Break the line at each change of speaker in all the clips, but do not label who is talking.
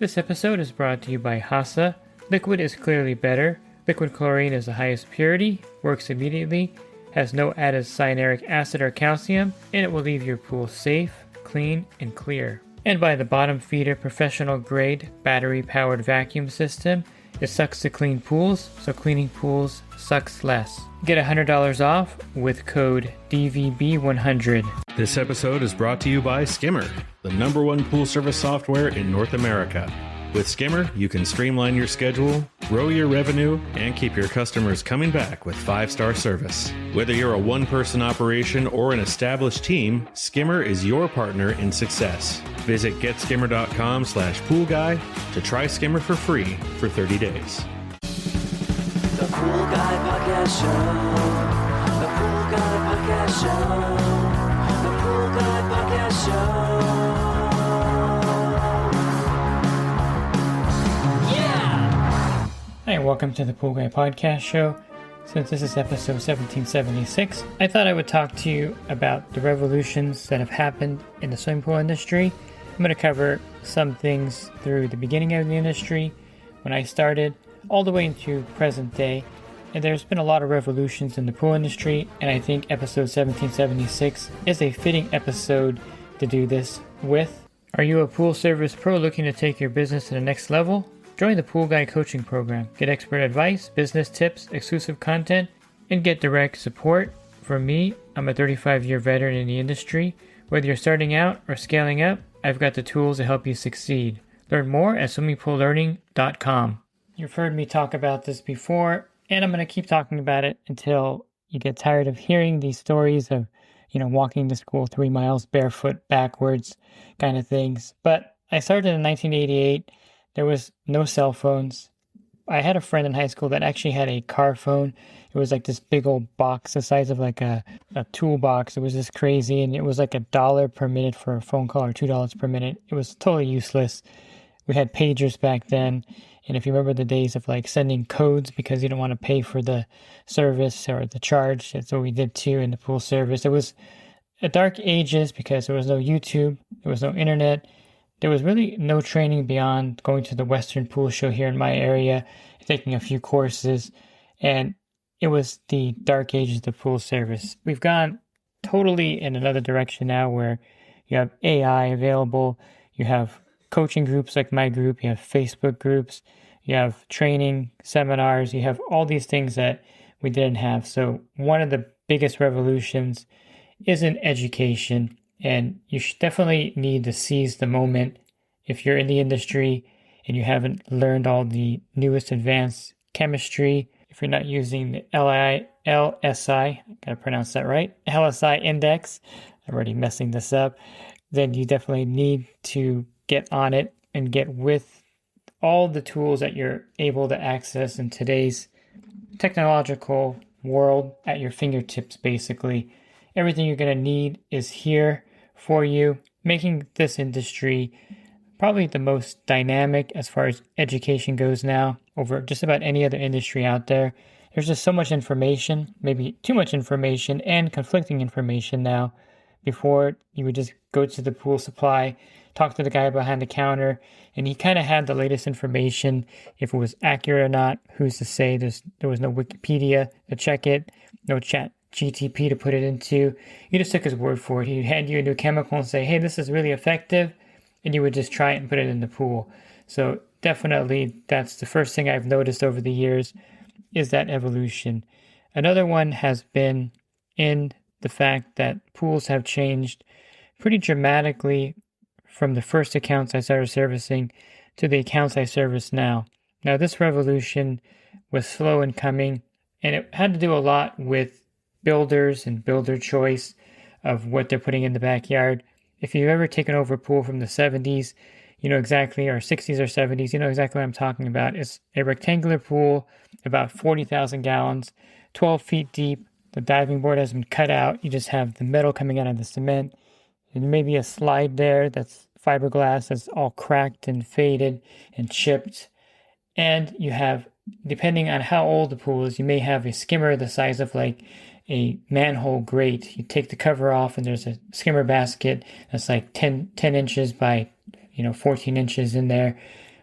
This episode is brought to you by HASA. Liquid is clearly better. Liquid chlorine is the highest purity, works immediately, has no added cyanuric acid or calcium, and it will leave your pool safe, clean, and clear. And by the Bottom Feeder professional grade battery powered vacuum system. It sucks to clean pools, so cleaning pools sucks less. Get $100 off with code DVB100.
This episode is brought to you by Skimmer, the #1 pool service software in North America. With Skimmer, you can streamline your schedule, grow your revenue, and keep your customers coming back with 5-star service. Whether you're a one-person operation or an established team, Skimmer is your partner in success. Visit getskimmer.com/poolguy to try Skimmer for free for 30 days.
The Pool Guy Podcast Show. The Pool Guy Podcast Show. The Pool Guy Podcast Show.
Hi, and welcome to the Pool Guy Podcast Show. Since this is episode 1776, I thought I would talk to you about the revolutions that have happened in the swimming pool industry. I'm going to cover some things through the beginning of the industry, when I started, all the way into present day. And there's been a lot of revolutions in the pool industry, and I think episode 1776 is a fitting episode to do this with. Are you a pool service pro looking to take your business to the next level? Join the Pool Guy Coaching Program. Get expert advice, business tips, exclusive content, and get direct support from me. I'm a 35-year veteran in the industry. Whether you're starting out or scaling up, I've got the tools to help you succeed. Learn more at swimmingpoollearning.com. You've heard me talk about this before, and I'm going to keep talking about it until you get tired of hearing these stories of, walking to school 3 miles barefoot backwards kind of things. But I started in 1988. There was no cell phones. I had a friend in high school that actually had a car phone. It was like this big old box the size of like a toolbox. It was just crazy, and it was like $1 per minute for a phone call or $2 per minute. It was totally useless. We had pagers back then, and if you remember the days of like sending codes because you don't want to pay for the service or the charge, that's what we did too in the pool service. It was a dark ages because there was no YouTube, there was no internet. There was really no training beyond going to the Western Pool Show here in my area, taking a few courses, and it was the dark ages of the pool service. We've gone totally in another direction now where you have AI available, you have coaching groups like my group, you have Facebook groups, you have training seminars, you have all these things that we didn't have. So one of the biggest revolutions is in education. And you should definitely need to seize the moment if you're in the industry and you haven't learned all the newest advanced chemistry. If you're not using the LSI, I gotta pronounce that right, LSI index, I'm already messing this up, then you definitely need to get on it and get with all the tools that you're able to access in today's technological world at your fingertips, basically. Everything you're going to need is here for you, making this industry probably the most dynamic as far as education goes now over just about any other industry out there. There's just so much information, maybe too much information and conflicting information now. Before, you would just go to the pool supply, talk to the guy behind the counter, and he kind of had the latest information. If it was accurate or not, who's to say? There was no Wikipedia to check it, no chat GTP to put it into. You just took his word for it. He'd hand you a new chemical and say, hey, this is really effective, and you would just try it and put it in the pool. So definitely that's the first thing I've noticed over the years is that evolution. Another one has been in the fact that pools have changed pretty dramatically from the first accounts I started servicing to the accounts I service now. Now this revolution was slow in coming, and it had to do a lot with builders and builder choice of what they're putting in the backyard. If you've ever taken over a pool from the 70s, you know exactly, or 60s or 70s, you know exactly what I'm talking about. It's a rectangular pool, about 40,000 gallons, 12 feet deep. The diving board has been cut out. You just have the metal coming out of the cement. And maybe a slide there that's fiberglass that's all cracked and faded and chipped. And you have, depending on how old the pool is, you may have a skimmer the size of like a manhole grate. You take the cover off and there's a skimmer basket that's like 10 inches by 14 inches in there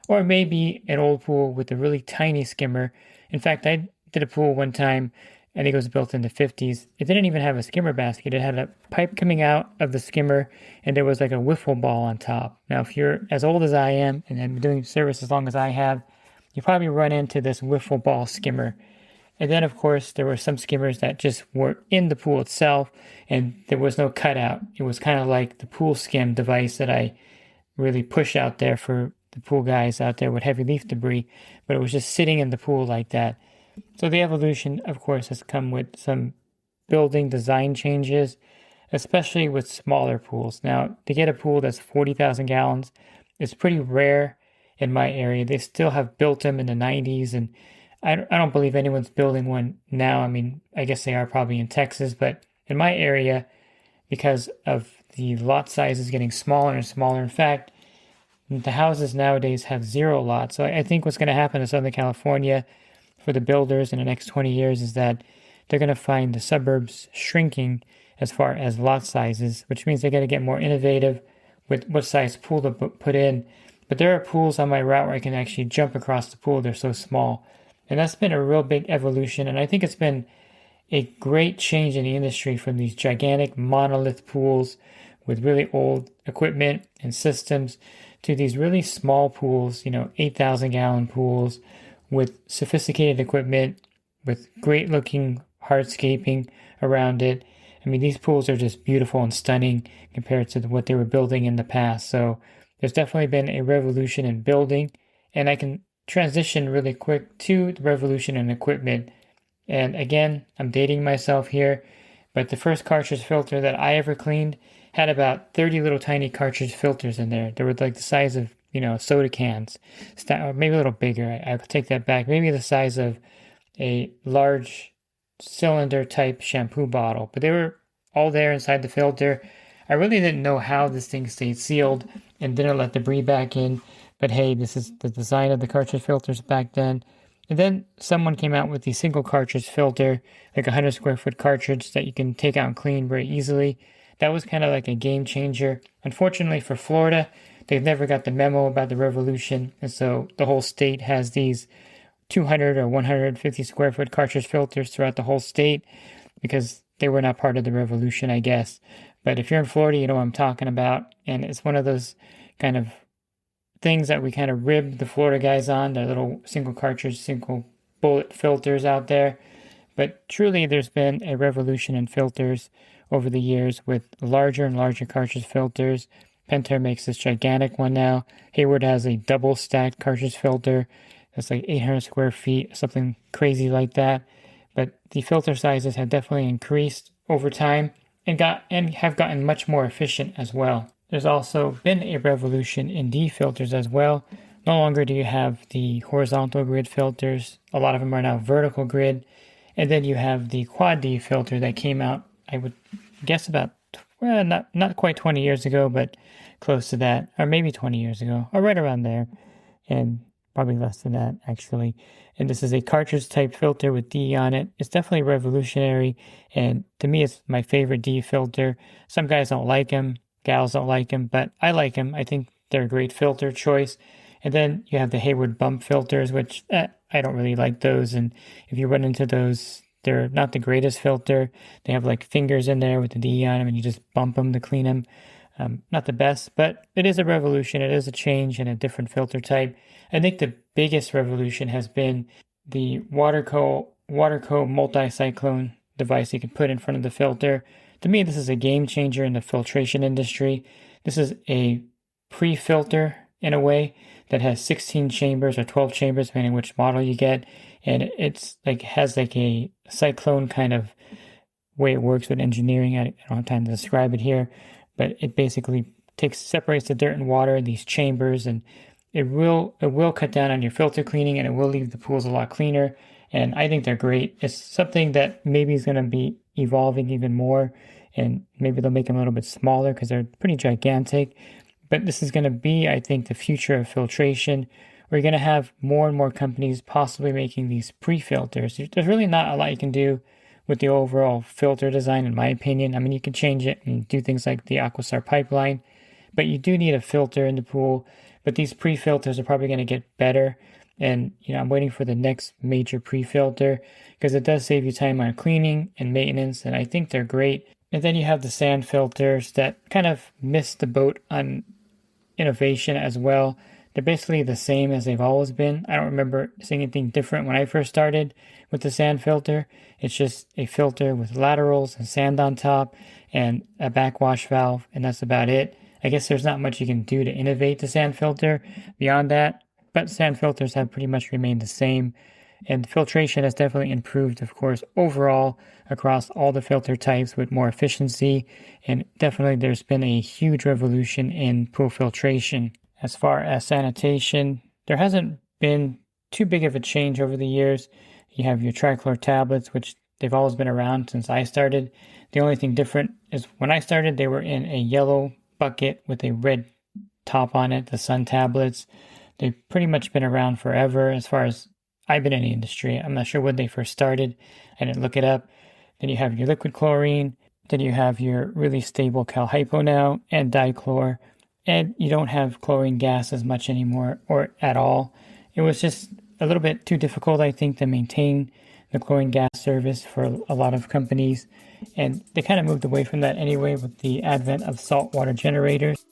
or maybe an old pool with a really tiny skimmer. In fact, I did a pool one time, I think it was built in the 50s. It didn't even have a skimmer basket. It had a pipe coming out of the skimmer, and there was like a wiffle ball on top. Now, if you're as old as I am and have been doing service as long as I have, you probably run into this wiffle ball skimmer. And then, of course, there were some skimmers that just were in the pool itself, and there was no cutout. It was kind of like the pool skim device that I really push out there for the pool guys out there with heavy leaf debris, but it was just sitting in the pool like that. So the evolution, of course, has come with some building design changes, especially with smaller pools. Now, to get a pool that's 40,000 gallons is pretty rare in my area. They still have built them in the 90s, and I don't believe anyone's building one now. I mean, I guess they are probably in Texas, but in my area, because of the lot sizes getting smaller and smaller, in fact, the houses nowadays have 0 lots. So I think what's going to happen in Southern California for the builders in the next 20 years is that they're going to find the suburbs shrinking as far as lot sizes, which means they got to get more innovative with what size pool to put in. But there are pools on my route where I can actually jump across the pool. They're so small. And that's been a real big evolution. And I think it's been a great change in the industry from these gigantic monolith pools with really old equipment and systems to these really small pools, 8,000 gallon pools with sophisticated equipment, with great looking hardscaping around it. I mean, these pools are just beautiful and stunning compared to what they were building in the past. So there's definitely been a revolution in building, and I can transition really quick to the revolution in equipment. And again, I'm dating myself here, but the first cartridge filter that I ever cleaned had about 30 little tiny cartridge filters in there. They were like the size of, soda cans, or maybe a little bigger. I take that back. Maybe the size of a large cylinder type shampoo bottle, but they were all there inside the filter. I really didn't know how this thing stayed sealed and didn't let debris back in. But hey, this is the design of the cartridge filters back then. And then someone came out with the single cartridge filter, like a 100 square foot cartridge that you can take out and clean very easily. That was kind of like a game changer. Unfortunately for Florida, they've never got the memo about the revolution. And so the whole state has these 200 or 150 square foot cartridge filters throughout the whole state because they were not part of the revolution, I guess. But if you're in Florida, you know what I'm talking about. And it's one of those kind of things that we kind of ribbed the Florida guys on, their little single cartridge, single bullet filters out there. But truly, there's been a revolution in filters over the years with larger and larger cartridge filters. Pentair makes this gigantic one now. Hayward has a double stacked cartridge filter that's like 800 square feet, something crazy like that. But the filter sizes have definitely increased over time and have gotten much more efficient as well. There's also been a revolution in D filters as well. No longer do you have the horizontal grid filters. A lot of them are now vertical grid. And then you have the quad D filter that came out, I would guess about, not quite 20 years ago, but close to that, or maybe 20 years ago, or right around there, and probably less than that, actually. And this is a cartridge type filter with D on it. It's definitely revolutionary, and to me, it's my favorite D filter. Some guys don't like them. Gals don't like them, but I like them. I think they're a great filter choice. And then you have the Hayward bump filters, which I don't really like those. And if you run into those, they're not the greatest filter. They have like fingers in there with the D on them, and you just bump them to clean them. Not the best, but it is a revolution. It is a change in a different filter type. I think the biggest revolution has been the Waterco multi-cyclone device you can put in front of the filter. To me, this is a game changer in the filtration industry. This is a pre-filter in a way that has 16 chambers or 12 chambers, depending which model you get. And it's like has like a cyclone kind of way it works with engineering. I don't have time to describe it here, but it basically separates the dirt and water in these chambers, and it will cut down on your filter cleaning, and it will leave the pools a lot cleaner. And I think they're great. It's something that maybe is going to be evolving even more, and maybe they'll make them a little bit smaller because they're pretty gigantic. But this is going to be, I think, the future of filtration. We're going to have more and more companies possibly making these pre-filters. There's really not a lot you can do with the overall filter design, in my opinion. I mean, you can change it and do things like the Aquastar pipeline, but you do need a filter in the pool. but these pre-filters are probably going to get better. And, I'm waiting for the next major pre-filter because it does save you time on cleaning and maintenance, and I think they're great. And then you have the sand filters that kind of missed the boat on innovation as well. They're basically the same as they've always been. I don't remember seeing anything different when I first started with the sand filter. It's just a filter with laterals and sand on top and a backwash valve, and that's about it. I guess there's not much you can do to innovate the sand filter beyond that, but sand filters have pretty much remained the same. And filtration has definitely improved, of course, overall across all the filter types with more efficiency. And definitely there's been a huge revolution in pool filtration. As far as sanitation, there hasn't been too big of a change over the years. You have your trichlor tablets, which they've always been around since I started. The only thing different is when I started, they were in a yellow bucket with a red top on it, the sun tablets. They've pretty much been around forever as far as I've been in the industry. I'm not sure when they first started. I didn't look it up. Then you have your liquid chlorine. Then you have your really stable cal hypo now and dichlor. And you don't have chlorine gas as much anymore or at all. It was just a little bit too difficult, I think, to maintain the chlorine gas service for a lot of companies. And they kind of moved away from that anyway with the advent of saltwater generators.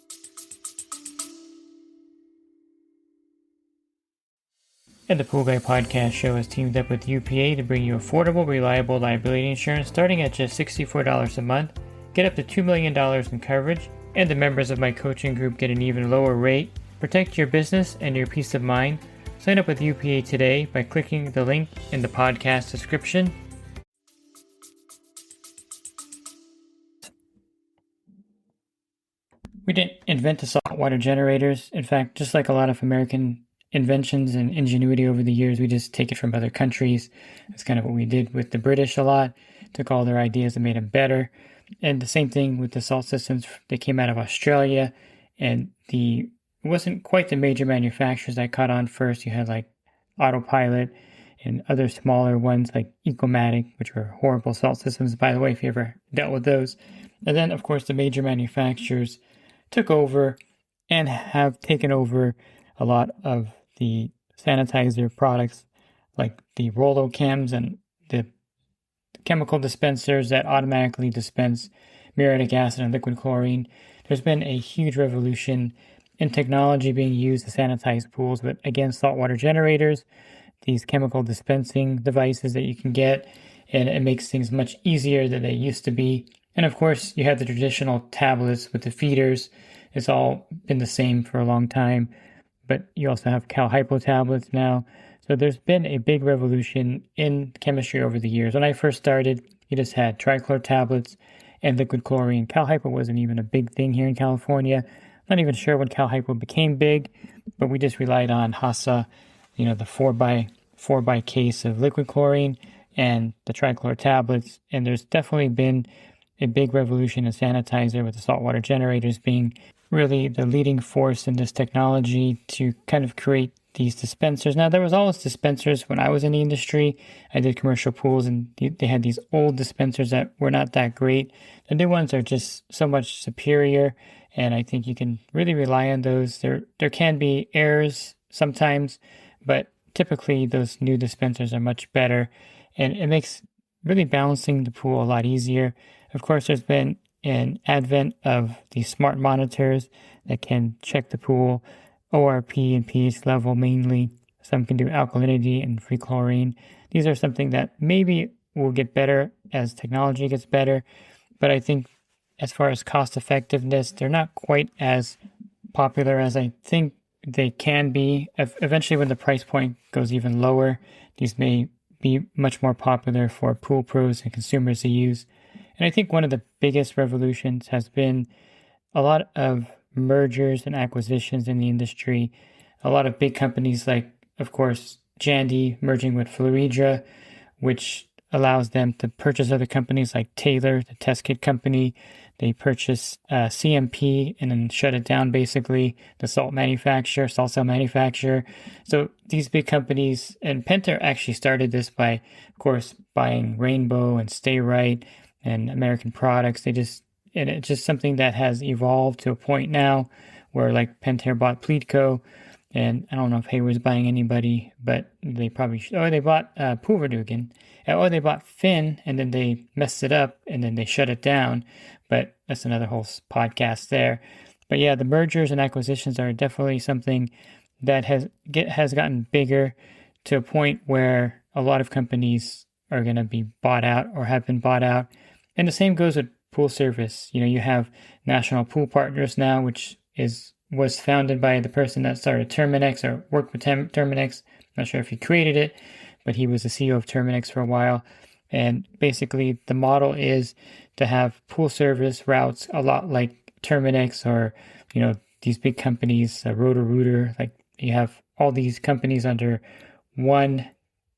And the Pool Guy Podcast Show has teamed up with UPA to bring you affordable, reliable liability insurance starting at just $64 a month. Get up to $2 million in coverage, and the members of my coaching group get an even lower rate. Protect your business and your peace of mind. Sign up with UPA today by clicking the link in the podcast description. We didn't invent the saltwater generators. In fact, just like a lot of American inventions and ingenuity over the years, we just take it from other countries. That's kind of what we did with the British a lot. Took all their ideas and made them better. And the same thing with the salt systems. They came out of Australia, and it wasn't quite the major manufacturers that caught on first. You had like Autopilot and other smaller ones like Ecomatic, which were horrible salt systems, by the way, if you ever dealt with those. And then, of course, the major manufacturers took over and have taken over a lot of the sanitizer products like the Rolo-Chems and the chemical dispensers that automatically dispense muriatic acid and liquid chlorine. There's been a huge revolution in technology being used to sanitize pools, but again, saltwater generators, these chemical dispensing devices that you can get, and it makes things much easier than they used to be. And of course, you have the traditional tablets with the feeders. It's all been the same for a long time, but you also have cal hypo tablets now. So there's been a big revolution in chemistry over the years. When I first started, you just had trichlor tablets and liquid chlorine. Cal hypo wasn't even a big thing here in California. Not even sure when cal hypo became big, but we just relied on HASA, the 4x4 case of liquid chlorine and the trichlor tablets. And there's definitely been a big revolution in sanitizer with the saltwater generators being really the leading force in this technology to kind of create these dispensers. Now, there was always dispensers when I was in the industry. I did commercial pools, and they had these old dispensers that were not that great. The new ones are just so much superior, and I think you can really rely on those. There can be errors sometimes, but typically those new dispensers are much better, and it makes really balancing the pool a lot easier. Of course, there's been an advent of these smart monitors that can check the pool ORP and pH level mainly. Some can do alkalinity and free chlorine. These are something that maybe will get better as technology gets better, but I think as far as cost effectiveness, they're not quite as popular as I think they can be. Eventually, when the price point goes even lower, these may be much more popular for pool pros and consumers to use. And I think one of the biggest revolutions has been a lot of mergers and acquisitions in the industry. A lot of big companies like, of course, Jandy merging with Fluidra, which allows them to purchase other companies like Taylor, the test kit company. They purchase CMP and then shut it down, basically, the salt cell manufacturer. So these big companies, and Penta actually started this by, of course, buying Rainbow and Stay Right and American products. And it's just something that has evolved to a point now where like Pentair bought Pleatco, and I don't know if Hayward's buying anybody, but they probably should. Or they bought Pulverdugan. Or they bought Finn, and then they messed it up, and then they shut it down. But that's another whole podcast there. But yeah, the mergers and acquisitions are definitely something that has gotten bigger to a point where a lot of companies are going to be bought out or have been bought out. And the same goes with pool service. You have National Pool Partners now, which was founded by the person that started Terminex or worked with Terminex. I'm not sure if he created it, but he was the CEO of Terminex for a while. And basically the model is to have pool service routes a lot like Terminex or, these big companies, Roto-Rooter, like you have all these companies under one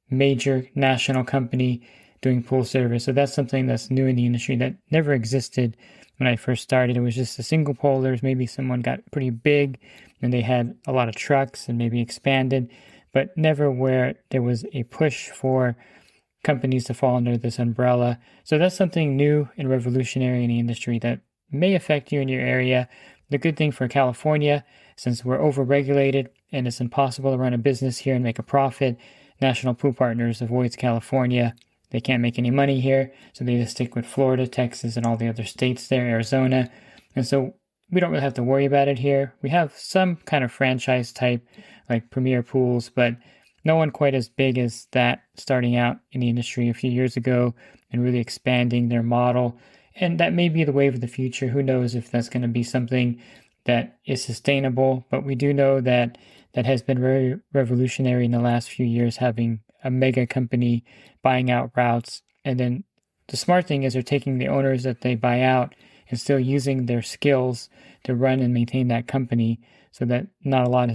major national company doing pool service. So that's something that's new in the industry that never existed when I first started. It was just the single polars. Maybe someone got pretty big and they had a lot of trucks and maybe expanded, but never where there was a push for companies to fall under this umbrella. So that's something new and revolutionary in the industry that may affect you in your area. The good thing for California, since we're overregulated and it's impossible to run a business here and make a profit, National Pool Partners avoids California. They can't make any money here, so they just stick with Florida, Texas, and all the other states there, Arizona. And so we don't really have to worry about it here. We have some kind of franchise type, like Premier Pools, but no one quite as big as that starting out in the industry a few years ago and really expanding their model. And that may be the wave of the future. Who knows if that's going to be something that is sustainable, but we do know that has been very revolutionary in the last few years, having a mega company buying out routes. And then the smart thing is they're taking the owners that they buy out and still using their skills to run and maintain that company, so that not a lot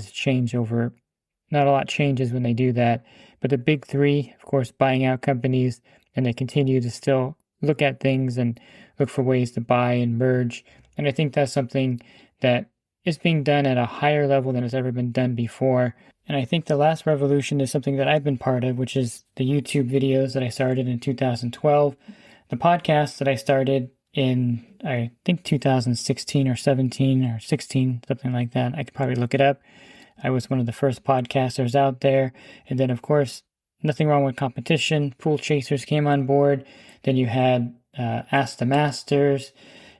changes when they do that. But the big three, of course, buying out companies, and they continue to still look at things and look for ways to buy and merge. And I think that's something that is being done at a higher level than has ever been done before. And I think the last revolution is something that I've been part of, which is the YouTube videos that I started in 2012, the podcast that I started in, I think 2016 or 17 or 16, something like that. I could probably look it up. I was one of the first podcasters out there. And then, of course, nothing wrong with competition. Pool Chasers came on board. Then you had Ask the Masters.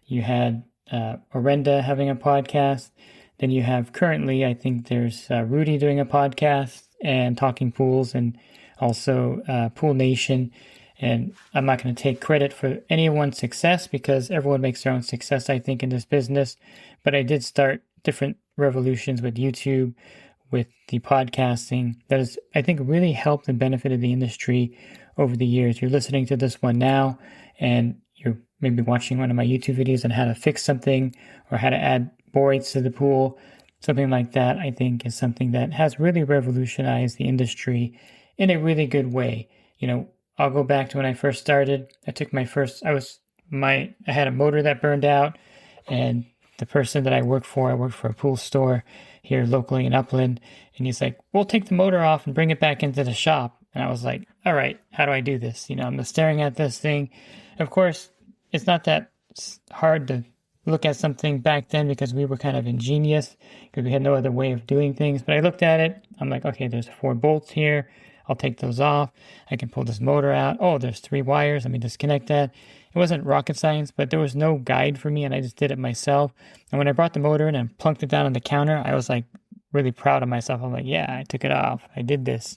You had Orenda having a podcast. Then you have currently, I think there's Rudy doing a podcast and Talking Pools, and also Pool Nation. And I'm not going to take credit for anyone's success because everyone makes their own success, I think, in this business. But I did start different revolutions with YouTube, with the podcasting that has, I think, really helped and benefited the industry over the years. You're listening to this one now, and you're maybe watching one of my YouTube videos on how to fix something or how to add borates to the pool. Something like that, I think, is something that has really revolutionized the industry in a really good way. I'll go back to when I first started. I had a motor that burned out, and the person that I worked for a pool store here locally in Upland, and he's like, we'll take the motor off and bring it back into the shop. And I was like, all right, how do I do this? I'm just staring at this thing. Of course, it's not that hard to look at something back then because we were kind of ingenious because we had no other way of doing things. But I looked at it. I'm like, okay, there's 4 bolts here. I'll take those off. I can pull this motor out. Oh, there's 3 wires. Let me disconnect that. It wasn't rocket science, but there was no guide for me, and I just did it myself. And when I brought the motor in and plunked it down on the counter, I was like really proud of myself. I'm like, yeah, I took it off. I did this.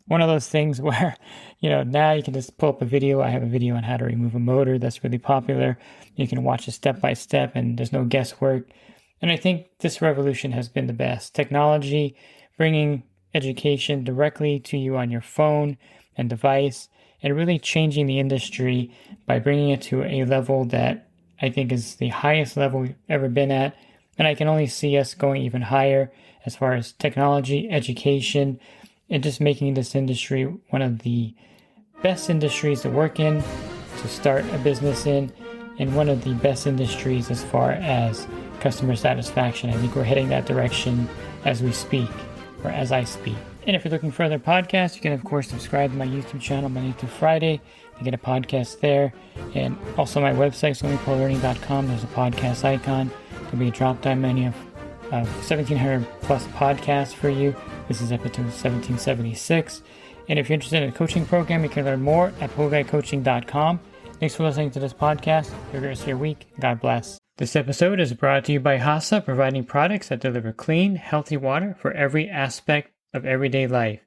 One of those things where, now you can just pull up a video. I have a video on how to remove a motor that's really popular. You can watch it step by step, and there's no guesswork. And I think this revolution has been the best. Technology, bringing education directly to you on your phone and device, and really changing the industry by bringing it to a level that I think is the highest level we've ever been at. And I can only see us going even higher as far as technology, education, and just making this industry one of the best industries to work in, to start a business in, and one of the best industries as far as customer satisfaction. I think we're heading that direction as we speak, or as I speak. And if you're looking for other podcasts, you can, of course, subscribe to my YouTube channel Monday through Friday to get a podcast there. And also my website, swimmingpoollearning.com. There's a podcast icon. There'll be a drop-down menu of 1,700 plus podcasts for you. This is episode 1776. And if you're interested in a coaching program, you can learn more at poolguycoaching.com. Thanks for listening to this podcast. Have a great rest of your week. God bless. This episode is brought to you by HASA, providing products that deliver clean, healthy water for every aspect of everyday life.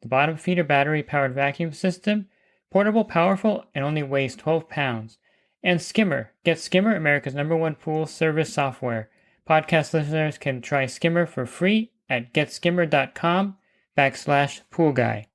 The bottom feeder battery-powered vacuum system, portable, powerful, and only weighs 12 pounds. And Skimmer. Get Skimmer, America's #1 pool service software. Podcast listeners can try Skimmer for free at getskimmer.com/poolguy.